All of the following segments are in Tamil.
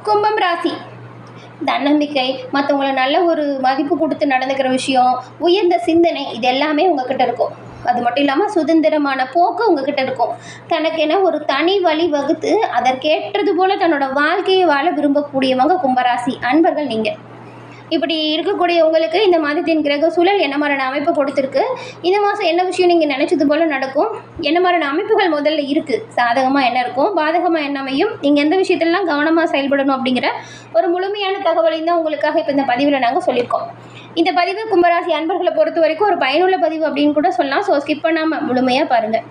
கும்பம் ராசி. தன்னம்பிக்கை, மற்றவங்கள நல்ல ஒரு மதிப்பு கொடுத்து நடந்துக்கிற விஷயம், உயர்ந்த சிந்தனை, இது எல்லாமே உங்ககிட்ட இருக்கும். அது மட்டும் இல்லாமல் சுதந்திரமான போக்கு உங்ககிட்ட இருக்கும். தனக்கென ஒரு தனி வழி வகுத்து அதற்கேற்றது போல தன்னோட வாழ்க்கையை வாழ விரும்பக்கூடியவங்க கும்பராசி அன்பர்கள் நீங்கள். இப்படி இருக்கக்கூடிய உங்களுக்கு இந்த மாதத்தின் கிரக சூழல் என்ன மாதிரியான அமைப்பு கொடுத்துருக்கு, இந்த மாதம் என்ன விஷயம் நீங்கள் நினச்சது போல் நடக்கும், என்ன மாதிரியான அமைப்புகள் முதல்ல இருக்குது, சாதகமாக என்ன இருக்கும், பாதகமாக என்ன அமையும், நீங்கள் எந்த விஷயத்திலலாம் கவனமாக செயல்படணும் அப்படிங்கிற ஒரு முழுமையான தகவலையும் தான் உங்களுக்காக இப்போ இந்த பதிவில் நாங்கள் சொல்லியிருக்கோம். இந்த பதிவு கும்பராசி அன்பர்களை பொறுத்த வரைக்கும் ஒரு பயனுள்ள பதிவு அப்படின்னு கூட சொல்லலாம். ஸோ ஸ்கிப் பண்ணாமல் முழுமையாக பாருங்கள்.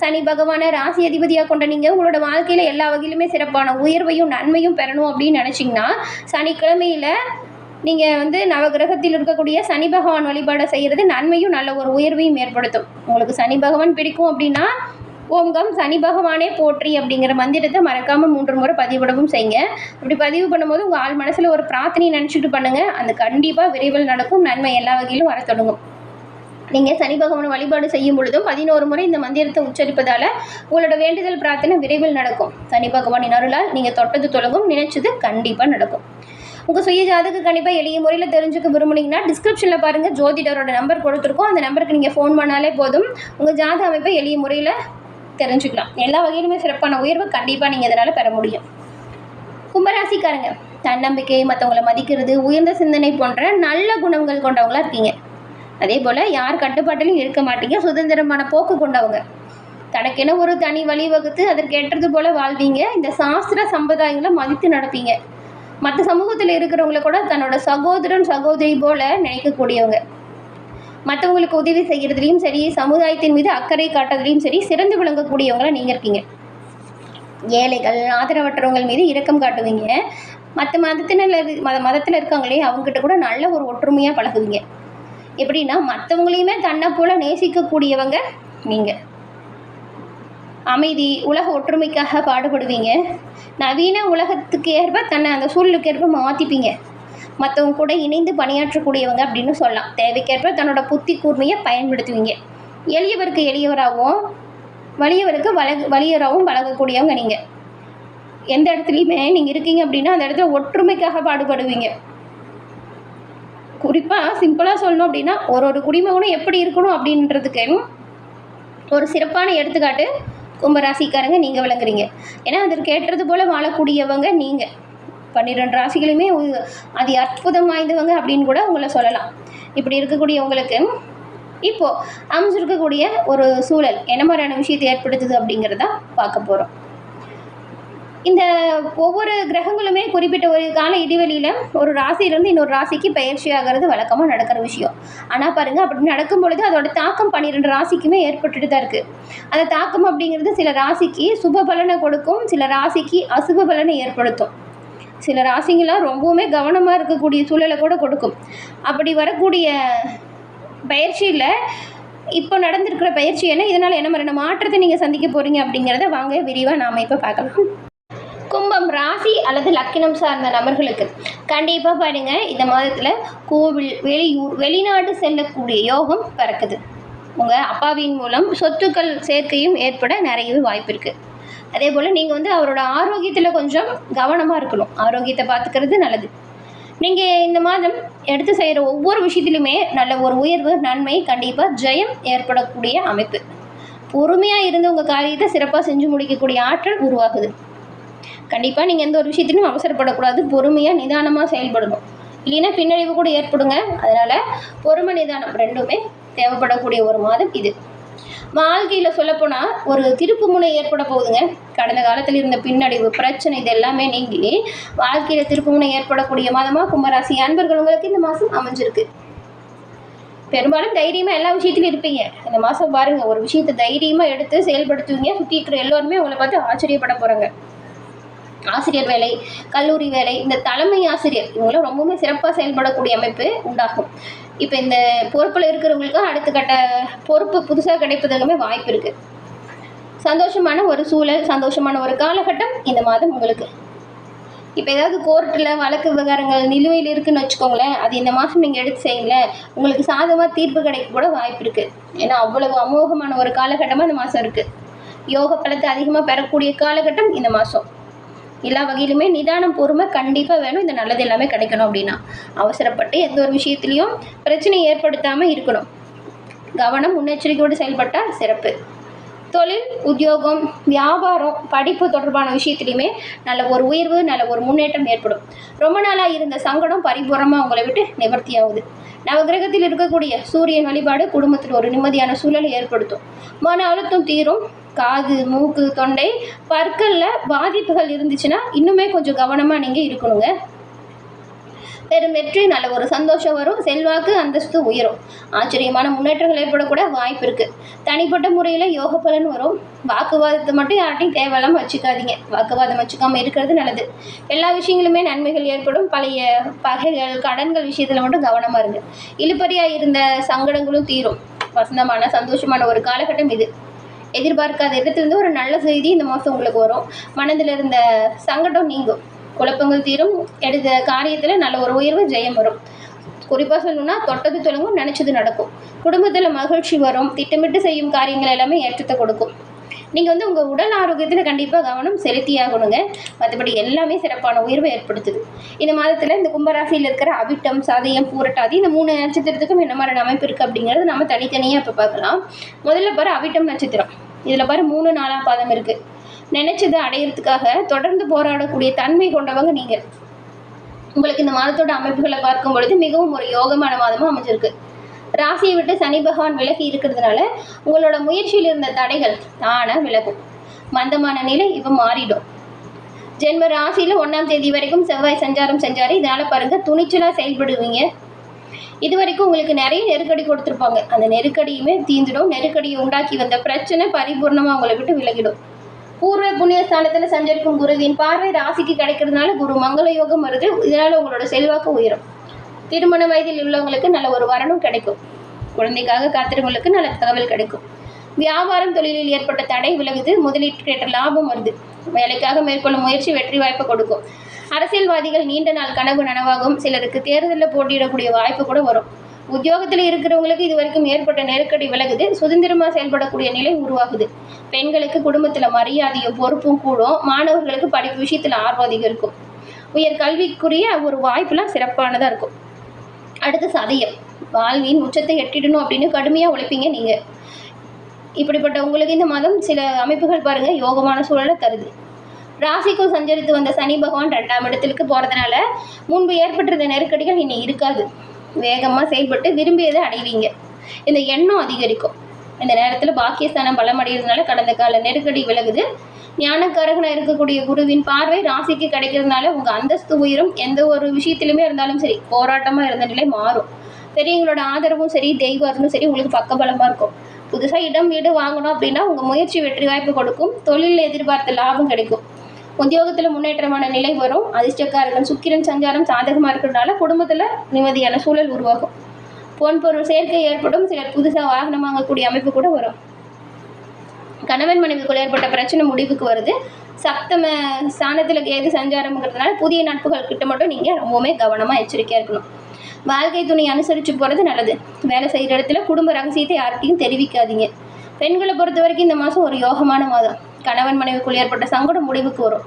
சனி பகவானை ராசி அதிபதியாக கொண்ட நீங்கள் உங்களோட வாழ்க்கையில் எல்லா வகையிலுமே சிறப்பான உயர்வையும் நன்மையும் பெறணும் அப்படின்னு நினச்சிங்கன்னா சனிக்கிழமையில் நீங்கள் நவகிரகத்தில் இருக்கக்கூடிய சனி பகவான் வழிபாடை செய்கிறது நன்மையும் நல்ல ஒரு உயர்வையும் ஏற்படுத்தும். உங்களுக்கு சனி பகவான் பிடிக்கும் அப்படின்னா ஓம்கம் சனி பகவானே போற்றி அப்படிங்கிற மந்திரத்தை மறக்காமல் 3 முறை பதிவிடவும் செய்யுங்க. அப்படி பதிவு பண்ணும்போது உங்கள் ஆள் மனசில் ஒரு பிரார்த்தனை நினச்சிட்டு பண்ணுங்கள். அது கண்டிப்பாக விரைவில் நடக்கும். நன்மை எல்லா வகையிலும் வர தொடங்கும். நீங்கள் சனி பகவான் வழிபாடு செய்யும் பொழுதும் 11 முறை இந்த மந்திரத்தை உச்சரிப்பதால் உங்களோட வேண்டுதல் பிரார்த்தனை விரைவில் நடக்கும். சனி பகவானின் அருளால் நீங்கள் தொட்டது தொடங்கும், நினைச்சது கண்டிப்பாக நடக்கும். உங்கள் சுய ஜாதக கண்டிப்பாக எளிய முறையில் தெரிஞ்சுக்க விரும்புனீங்கன்னா டிஸ்கிரிப்ஷனில் பாருங்கள், ஜோதிடரோட நம்பர் கொடுத்துருக்கோம். அந்த நம்பருக்கு நீங்கள் ஃபோன் பண்ணாலே போதும். உங்கள் ஜாத அமைப்பை எளிய முறையில் தெரிஞ்சுக்கலாம். எல்லா வகையிலுமே சிறப்பான உயர்வு கண்டிப்பாக நீங்கள் இதனால் பெற முடியும். கும்பராசிக்காரங்க, தன்னம்பிக்கை, மற்றவங்களை மதிக்கிறது, உயர்ந்த சிந்தனை போன்ற நல்ல குணங்கள் கொண்டவங்களாக இருக்கீங்க. அதே போல் யார் கட்டுப்பாட்டிலும் இருக்க மாட்டீங்க. சுதந்திரமான போக்கு கொண்டவங்க. தனக்கென ஒரு தனி வழி வகுத்து அதற்கேற்றது போல் வாழ்வீங்க. இந்த சாஸ்திர சம்பிரதாயங்களை மதித்து நடப்பீங்க. மற்ற சமூகத்தில் இருக்கிறவங்கள கூட தன்னோட சகோதரன் சகோதரி போல நினைக்கக்கூடியவங்க. மற்றவங்களுக்கு உதவி செய்கிறதுலையும் சரி, சமுதாயத்தின் மீது அக்கறை காட்டுறதுலையும் சரி சிறந்து விளங்கக்கூடியவங்களாக நீங்கள் இருக்கீங்க. ஏழைகள், ஆதரவற்றவங்கள் மீது இரக்கம் காட்டுவீங்க. மற்ற மதத்தில் இருக்காங்களே அவங்ககிட்ட கூட நல்ல ஒரு ஒற்றுமையாக பழகுவீங்க. எப்படின்னா மற்றவங்களையுமே தன்னை போல நேசிக்கக்கூடியவங்க நீங்கள். அமைதி, உலக ஒற்றுமைக்காக பாடுபடுவீங்க. நவீன உலகத்துக்கு ஏற்ப தன்னை அந்த சூழலுக்கு ஏற்ப மாற்றிப்பீங்க. மற்றவங்க கூட இணைந்து பணியாற்றக்கூடியவங்க அப்படின்னு சொல்லலாம். தேவைக்கேற்ப தன்னோட புத்தி கூர்மையை பயன்படுத்துவீங்க. எளியவருக்கு எளியவராகவும் வலியவருக்கு வலியராகவும் பழகக்கூடியவங்க நீங்கள். எந்த இடத்துலையுமே நீங்கள் இருக்கீங்க அப்படின்னா அந்த இடத்துல ஒற்றுமைக்காக பாடுபடுவீங்க. குறிப்பாக சிம்பிளாக சொல்லணும் அப்படின்னா ஒரு குடிமகனும் எப்படி இருக்கணும் அப்படின்றதுக்கு ஒரு சிறப்பான எடுத்துக்காட்டு கும்பராசிக்காரங்க நீங்கள் விளங்குறீங்க. ஏன்னா அதற்கு ஏற்றது போல் வாழக்கூடியவங்க நீங்கள். 12 ராசிகளுமே அது அற்புதம் வாய்ந்தவங்க அப்படின்னு கூட உங்களை சொல்லலாம். இப்படி இருக்கக்கூடிய உங்களுக்கு இப்போது அமைஞ்சிருக்கக்கூடிய ஒரு சூழல் என்ன மாதிரியான விஷயத்தை ஏற்படுத்துது அப்படிங்கிறத பார்க்க போகிறோம். இந்த ஒவ்வொரு கிரகங்களுமே குறிப்பிட்ட ஒரு கால இடைவெளியில் ஒரு ராசியிலேருந்து இன்னொரு ராசிக்கு பயிற்சி ஆகிறது வழக்கமாக நடக்கிற விஷயம். ஆனால் பாருங்கள், அப்படி நடக்கும் பொழுது அதோட தாக்கம் 12 ராசிக்குமே ஏற்பட்டுட்டு தான் இருக்குது. அந்த தாக்கம் அப்படிங்கிறது சில ராசிக்கு சுப பலனை கொடுக்கும், சில ராசிக்கு அசுப பலனை ஏற்படுத்தும். சில ராசிங்களாம் ரொம்பவுமே கவனமாக இருக்கக்கூடிய சூழலை கூட கொடுக்கும். அப்படி வரக்கூடிய பயிற்சியில் இப்போ நடந்திருக்கிற பயிற்சி என்ன, இதனால் என்ன மாதிரியான மாற்றத்தை நீங்கள் சந்திக்க போகிறீங்க அப்படிங்கிறத வாங்க விரிவாக நாம் இப்போ பார்க்கலாம். கும்பம் ராசி அல்லது லக்கினம் சார்ந்த நபர்களுக்கு கண்டிப்பாக பாருங்கள், இந்த மாதத்தில் கோவில், வெளியூர், வெளிநாடு செல்லக்கூடிய யோகம் பிறக்குது. உங்கள் அப்பாவின் மூலம் சொத்துக்கள் சேர்க்கையும் ஏற்பட நிறையவே வாய்ப்பு இருக்குது. அதே போல் நீங்கள் அவரோட ஆரோக்கியத்தில் கொஞ்சம் கவனமாக இருக்கணும். ஆரோக்கியத்தை பார்த்துக்கிறது நல்லது. நீங்கள் இந்த மாதம் எடுத்து செய்கிற ஒவ்வொரு விஷயத்துலையுமே நல்ல ஒரு உயர்வு, நன்மை, கண்டிப்பாக ஜெயம் ஏற்படக்கூடிய அமைப்பு. பொறுமையாக இருந்து உங்கள் காரியத்தை சிறப்பாக செஞ்சு முடிக்கக்கூடிய ஆற்றல் உருவாகுது. கண்டிப்பாக நீங்கள் எந்த ஒரு விஷயத்திலும் அவசரப்படக்கூடாது. பொறுமையாக நிதானமாக செயல்படணும். இல்லைன்னா பின்னடைவு கூட ஏற்படுங்க. அதனால் பொறுமை, நிதானம் ரெண்டுமே தேவைப்படக்கூடிய ஒரு மாதம் இது. வாழ்க்கையில் சொல்லப்போனால் ஒரு திருப்பு முனை ஏற்பட போகுதுங்க. கடந்த காலத்தில் இருந்த பின்னடைவு, பிரச்சனை, இது எல்லாமே நீங்கி வாழ்க்கையில் திருப்பு முனை ஏற்படக்கூடிய மாதமாக கும்பராசி அன்பர்கள் உங்களுக்கு இந்த மாதம் அமைஞ்சிருக்கு. பெரும்பாலும் தைரியமாக எல்லா விஷயத்துலையும் இருப்பீங்க. இந்த மாதம் பாருங்கள், ஒரு விஷயத்தை தைரியமாக எடுத்து செயல்படுத்துவீங்க. சுற்றி இருக்கிற எல்லோருமே உங்களை பார்த்து ஆச்சரியப்பட போகிறாங்க. ஆசிரியர் வேலை, கல்லூரி வேலை, இந்த தலைமை ஆசிரியர் இவங்களும் ரொம்பவுமே சிறப்பாக செயல்படக்கூடிய அமைப்பு உண்டாகும். இப்போ இந்த பொறுப்பில் இருக்கிறவங்களுக்கு அடுத்த கட்ட பொறுப்பு புதுசாக கிடைப்பதற்குமே வாய்ப்பு இருக்குது. சந்தோஷமான ஒரு சூழல், சந்தோஷமான ஒரு காலகட்டம் இந்த மாதம் உங்களுக்கு. இப்போ ஏதாவது கோர்ட்டில் வழக்கு விவகாரங்கள் நிலுவையில் இருக்குதுன்னு வச்சுக்கோங்களேன், அது இந்த மாதம் நீங்கள் எடுத்து செய்யுங்களேன், உங்களுக்கு சாதகமாக தீர்ப்பு கிடைக்க கூட வாய்ப்பு இருக்குது. ஏன்னா அவ்வளவு அமோகமான ஒரு காலகட்டமாக இந்த மாதம் இருக்குது. யோக பலத்தை அதிகமாக பெறக்கூடிய காலகட்டம் இந்த மாதம். எல்லா வகையிலுமே நிதானம், பொறுமை கண்டிப்பாக வேணும். இந்த நல்லது எல்லாமே கிடைக்கணும் அப்படின்னா அவசரப்பட்டு எந்த ஒரு விஷயத்துலையும் பிரச்சனை ஏற்படுத்தாமல் இருக்கணும். கவனம், முன்னெச்சரிக்கையோடு செயல்பட்டால் சிறப்பு. தொழில், உத்தியோகம், வியாபாரம், படிப்பு தொடர்பான விஷயத்துலையுமே நல்ல ஒரு உயர்வு, நல்ல ஒரு முன்னேற்றம் ஏற்படும். ரொம்ப நாளாக இருந்த சங்கடம் பரிபூர்ணமாக உங்களை விட்டு நிவர்த்தி ஆகுது. நவகிரகத்தில் இருக்கக்கூடிய சூரியன் வழிபாடு குடும்பத்தில் ஒரு நிம்மதியான சூழலை ஏற்படுத்தும். மன அழுத்தம் தீரும். காது, மூக்கு, தொண்டை, பற்களில் பாதிப்புகள் இருந்துச்சுன்னா இன்னுமே கொஞ்சம் கவனமாக நீங்கள் இருக்கணுங்க. பெரும் வெற்றி, நல்ல ஒரு சந்தோஷம் வரும். செல்வாக்கு, அந்தஸ்து உயரும். ஆச்சரியமான முன்னேற்றங்கள் ஏற்படக்கூட வாய்ப்பு இருக்குது. தனிப்பட்ட முறையில் யோக பலன் வரும். வாக்குவாதத்தை மட்டும் யார்ட்டையும் தேவையில்லாமல் வச்சுக்காதீங்க. வாக்குவாதம் வச்சுக்காமல் இருக்கிறது நல்லது. எல்லா விஷயங்களுமே நன்மைகள் ஏற்படும். பழைய பகைகள், கடன்கள் விஷயத்தில் மட்டும் கவனமாக இருங்க. இழுபறியாக இருந்த சங்கடங்களும் தீரும். வசந்தமான சந்தோஷமான ஒரு காலகட்டம் இது. எதிர்பார்க்காத இடத்துலேருந்து ஒரு நல்ல செய்தி இந்த மாதம் உங்களுக்கு வரும். மனதில் இருந்த சங்கடம் நீங்கும். குழப்பங்கள் தீரும். எடுத்த காரியத்தில் நல்ல ஒரு உயர்வு, ஜெயம் வரும். குறிப்பாக சொல்லணும்னா தொட்டது தொடங்கும், நினச்சது நடக்கும். குடும்பத்தில் மகிழ்ச்சி வரும். திட்டமிட்டு செய்யும் காரியங்கள் எல்லாமே ஏற்றத்தை கொடுக்கும். நீங்கள் உங்கள் உடல் ஆரோக்கியத்தில் கண்டிப்பாக கவனம் செலுத்தியாகணுங்க. மற்றபடி எல்லாமே சிறப்பான உயர்வை ஏற்படுத்துது. இந்த மாதத்தில் இந்த கும்பராசியில் இருக்கிற அவிட்டம், சதயம், பூரட்டாதி இந்த 3 நட்சத்திரத்துக்கும் என்ன மாதிரி அமைப்பு இருக்குது அப்படிங்கிறது நம்ம தனித்தனியாக இப்போ பார்க்கலாம். முதல்ல பாரு அவிட்டம் நட்சத்திரம். இதில் பாரு 3, 4ஆம் பாதம் இருக்குது. நினைச்சதை அடையிறதுக்காக தொடர்ந்து போராடக்கூடிய தன்மை கொண்டவங்க நீங்கள். உங்களுக்கு இந்த மாதத்தோட அமைப்புகளை பார்க்கும் பொழுது மிகவும் ஒரு யோகமான மாதமாக அமைஞ்சிருக்கு. ராசியை விட்டு சனி பகவான் விலகி இருக்கிறதுனால உங்களோட முயற்சியில் இருந்த தடைகள் தானாக விலகும். மந்தமான நிலை இப்போ மாறிடும். ஜென்ம ராசியில் 1ஆம் தேதி வரைக்கும் செவ்வாய் சஞ்சாரம் செஞ்சார். இதனால் பாருங்கள் துணிச்சலாக செயல்படுவீங்க. இது வரைக்கும் உங்களுக்கு நிறைய நெருக்கடி கொடுத்துருப்பாங்க. அந்த நெருக்கடியுமே தீந்துடும். நெருக்கடியை உண்டாக்கி வந்த பிரச்சனை பரிபூர்ணமாக உங்களை விட்டு விலகிடும். பூர்வ புண்ணிய ஸ்தானத்தில் சஞ்சரிக்கும் குருவின் பார்வை ராசிக்கு கிடைக்கிறதுனால குரு மங்கள யோகம் வருது. இதனால் உங்களோட செல்வாக்கு உயரும். திருமண வயதில் உள்ளவங்களுக்கு நல்ல ஒரு வரணும் கிடைக்கும். குழந்தைக்காக காத்திரவங்களுக்கு நல்ல தகவல் கிடைக்கும். வியாபாரம், தொழிலில் ஏற்பட்ட தடை விலகுது. முதலீட்டு கேட்ட லாபம் வருது. வேலைக்காக மேற்கொள்ளும் முயற்சி வெற்றி வாய்ப்பு கொடுக்கும். அரசியல்வாதிகள் நீண்ட நாள் கனவு நனவாகும். சிலருக்கு தேர்தலில் போட்டியிடக்கூடிய வாய்ப்பு கூட வரும். உத்தியோகத்தில் இருக்கிறவங்களுக்கு இது வரைக்கும் ஏற்பட்ட நெருக்கடி விலகுது. சுதந்திரமாக செயல்படக்கூடிய நிலை உருவாகுது. பெண்களுக்கு குடும்பத்தில் மரியாதையும் பொறுப்பும் கூடும். மாணவர்களுக்கு படிப்பு விஷயத்தில் ஆர்வம் அதிகம். உயர் கல்விக்குரிய ஒரு வாய்ப்புலாம் சிறப்பானதாக இருக்கும். அடுத்து சதயம். வாழ்வின் உச்சத்தை எட்டிடணும் அப்படின்னு கடுமையாக உழைப்பீங்க நீங்கள். இப்படிப்பட்ட உங்களுக்கு இந்த மாதம் சில அமைப்புகள் பாருங்கள் யோகமான சூழலை தருது. ராசிக்கும் சஞ்சரித்து வந்த சனி பகவான் 2ஆம் இடத்துக்கு போகிறதுனால முன்பு ஏற்பட்டிருந்த நெருக்கடிகள் இனி இருக்காது. வேகமாக செயல்பட்டு விரும்பியதை அடைவீங்க. இந்த எண்ணம் அதிகரிக்கும். இந்த நேரத்தில் பாக்கியஸ்தானம் பலம் அடைகிறதுனால கடந்த கால நெருக்கடி விலகுது. ஞானக்காரகனாக இருக்கக்கூடிய குருவின் பார்வை ராசிக்கு கிடைக்கிறதுனால உங்கள் அந்தஸ்து உயரும். எந்த ஒரு விஷயத்திலுமே இருந்தாலும் சரி போராட்டமாக இருந்த நிலை மாறும். பெரியவங்களோட ஆதரவும் சரி, தெய்வ அருளும் சரி உங்களுக்கு பக்கபலமாக இருக்கும். புதுசாக இடம் வீடு வாங்கணும் அப்படின்னா உங்கள் முயற்சி வெற்றி வாய்ப்பு கொடுக்கும். தொழிலில் எதிர்பார்த்த லாபம் கிடைக்கும். உத்தியோகத்தில் முன்னேற்றமான நிலை வரும். அதிர்ஷ்டக்காரர்கள் சுக்கிரன் சஞ்சாரம் சாதகமாக இருக்கிறதுனால குடும்பத்தில் நிம்மதியான சூழல் உருவாகும். பொன் பொருள் சேர்க்கை ஏற்படும். சிலர் புதுசாக வாகனம் வாங்கக்கூடிய அமைப்பு கூட வரும். கணவன் மனைவிக்குள் ஏற்பட்ட பிரச்சனை முடிவுக்கு வருது. சப்தம ஸ்தானத்தில் ஏது சஞ்சாரம்ங்கிறதுனால புதிய நட்புகள் கிட்ட மட்டும் நீங்கள் ரொம்பவுமே கவனமாக எச்சரிக்கையாக இருக்கணும். வாழ்க்கை துணை அனுசரித்து போகிறது நல்லது. வேலை செய்கிற இடத்துல குடும்ப ரகசியத்தை யார்கிட்டையும் தெரிவிக்காதீங்க. பெண்களை பொறுத்த வரைக்கும் இந்த மாதம் ஒரு யோகமான மாதம். கணவன் மனைவிக்குள் ஏற்பட்ட சங்கடம் முடிவுக்கு வரும்.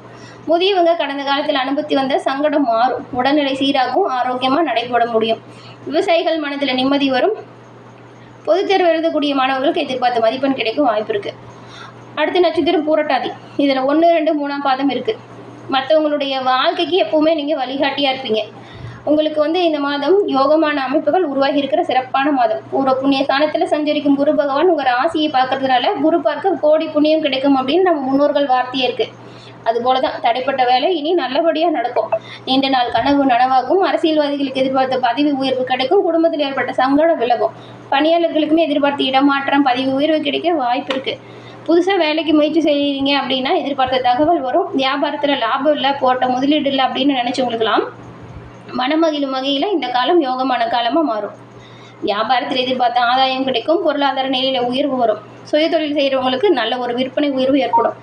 முதியவங்க கடந்த காலத்தில் அனுபவித்து வந்த சங்கடம் மாறும். உடல்நிலை சீராகும். ஆரோக்கியமாக நடைபெற முடியும். விவசாயிகள் மனதில் நிம்மதி வரும். பொதுத் தேர்வு எழுதக்கூடிய மாணவர்களுக்கு எதிர்பார்த்த மதிப்பெண் கிடைக்கும் வாய்ப்பு இருக்குது. அடுத்த நட்சத்திரம் பூரட்டாதி. இதில் 1, 2, 3ஆம் பாதம் இருக்குது. மற்றவங்களுடைய வாழ்க்கைக்கு எப்போவுமே நீங்கள் வழிகாட்டியாக இருப்பீங்க. உங்களுக்கு இந்த மாதம் யோகமான அமைப்புகள் உருவாகி இருக்கிற சிறப்பான மாதம். பூர்வ புண்ணிய ஸ்தானத்தில் சஞ்சரிக்கும் குரு பகவான் உங்கள் ராசியை பார்க்கறதுனால குரு பார்க்க கோடி புண்ணியம் கிடைக்கும் அப்படின்னு நம்ம முன்னோர்கள் வார்த்தையே இருக்குது. அதுபோல தான் தடைப்பட்ட வேலை இனி நல்லபடியாக நடக்கும். நீண்ட நாள் கனவு நனவாகும். அரசியல்வாதிகளுக்கு எதிர்பார்த்த பதவி உயர்வு கிடைக்கும். குடும்பத்தில் ஏற்பட்ட சங்கடம் விலகும். பணியாளர்களுக்குமே எதிர்பார்த்த இடமாற்றம், பதவி உயர்வு கிடைக்க வாய்ப்பு இருக்குது. புதுசாக வேலைக்கு முயற்சி செய்கிறீங்க அப்படின்னா எதிர்பார்த்த தகவல் வரும். வியாபாரத்தில் லாபம் இல்லை, போட்ட முதலீடு இல்லை அப்படின்னு நினச்சவங்களுக்கெல்லாம் மனமகிழும் வகையில் இந்த காலம் யோகமான காலமாக மாறும். வியாபாரத்தில் எதிர்பார்த்த ஆதாயம் கிடைக்கும். பொருளாதார நிலையில் உயர்வு வரும். சுயதொழில் செய்கிறவங்களுக்கு நல்ல ஒரு விற்பனை உயர்வு ஏற்படும்.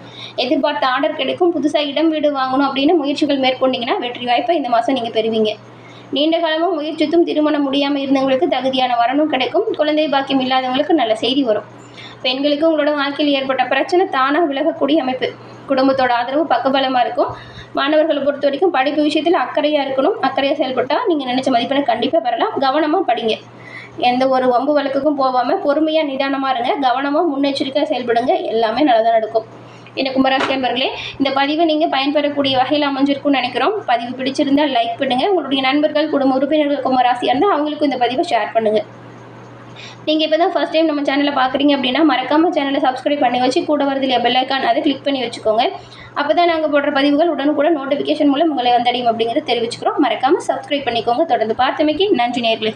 எதிர்பார்த்த ஆர்டர் கிடைக்கும். புதுசாக இடம் வீடு வாங்கணும் அப்படின்னு முயற்சிகள் மேற்கொண்டீங்கன்னா வெற்றி வாய்ப்பை இந்த மாதம் நீங்கள் பெறுவீங்க. நீண்ட காலமும் முயற்சித்தும் திருமணம் முடியாமல் இருந்தவங்களுக்கு தகுதியான வரணும் கிடைக்கும். குழந்தை பாக்கியம் இல்லாதவங்களுக்கு நல்ல செய்தி வரும். பெண்களுக்கு உங்களோட வாழ்க்கையில் ஏற்பட்ட பிரச்சனை தானாக விலகக்கூடிய அமைப்பு. குடும்பத்தோட ஆதரவு பக்கபலமாக இருக்கும். மாணவர்களை பொறுத்த வரைக்கும் படிப்பு விஷயத்தில் அக்கறையாக இருக்கணும். அக்கறையாக செயல்பட்டால் நீங்கள் நினச்ச மதிப்பெண்ணை கண்டிப்பாக பெறலாம். கவனமாக படிங்க. எந்த ஒரு வம்பு வழக்குக்கும் போகாமல் பொறுமையாக நிதானமாக இருங்க. கவனமாக முன்னெச்சரிக்கையாக செயல்படுங்க. எல்லாமே நல்லதாக நடக்கும். என்ன கும்பராசி அன்பர்களே, இந்த பதிவை நீங்கள் பயன்பெறக்கூடிய வகையில் அமைஞ்சிருக்கும்னு நினைக்கிறோம். பதிவு பிடிச்சிருந்தால் லைக் பண்ணுங்கள். உங்களுடைய நண்பர்கள், குடும்ப உறுப்பினர்கள் கும்பராசியாக இருந்தால் அவங்களுக்கும் இந்த பதிவை ஷேர் பண்ணுங்கள். நீங்கள் இப்போ தான் ஃபஸ்ட் டைம் நம்ம சேனலை பார்க்குறீங்க அப்படின்னா மறக்காமல் சேனலை சப்ஸ்கிரைப் பண்ணி வச்சு கூட வரதுல பெல் ஐக்கான் அதை கிளிக் பண்ணி வச்சுக்கோங்க. அப்போ தான் நாங்கள் போடுற பதிவுகள் உடனுக்குடன் நோட்டிஃபிகேஷன் மூலம் உங்களை வந்தடையும் அப்படிங்கிறத தெரிவிச்சுக்கிறோம். மறக்காமல் சப்ஸ்கிரைப் பண்ணிக்கோங்க. தொடர்ந்து பார்த்தமைக்கு நன்றி நேயர்களே.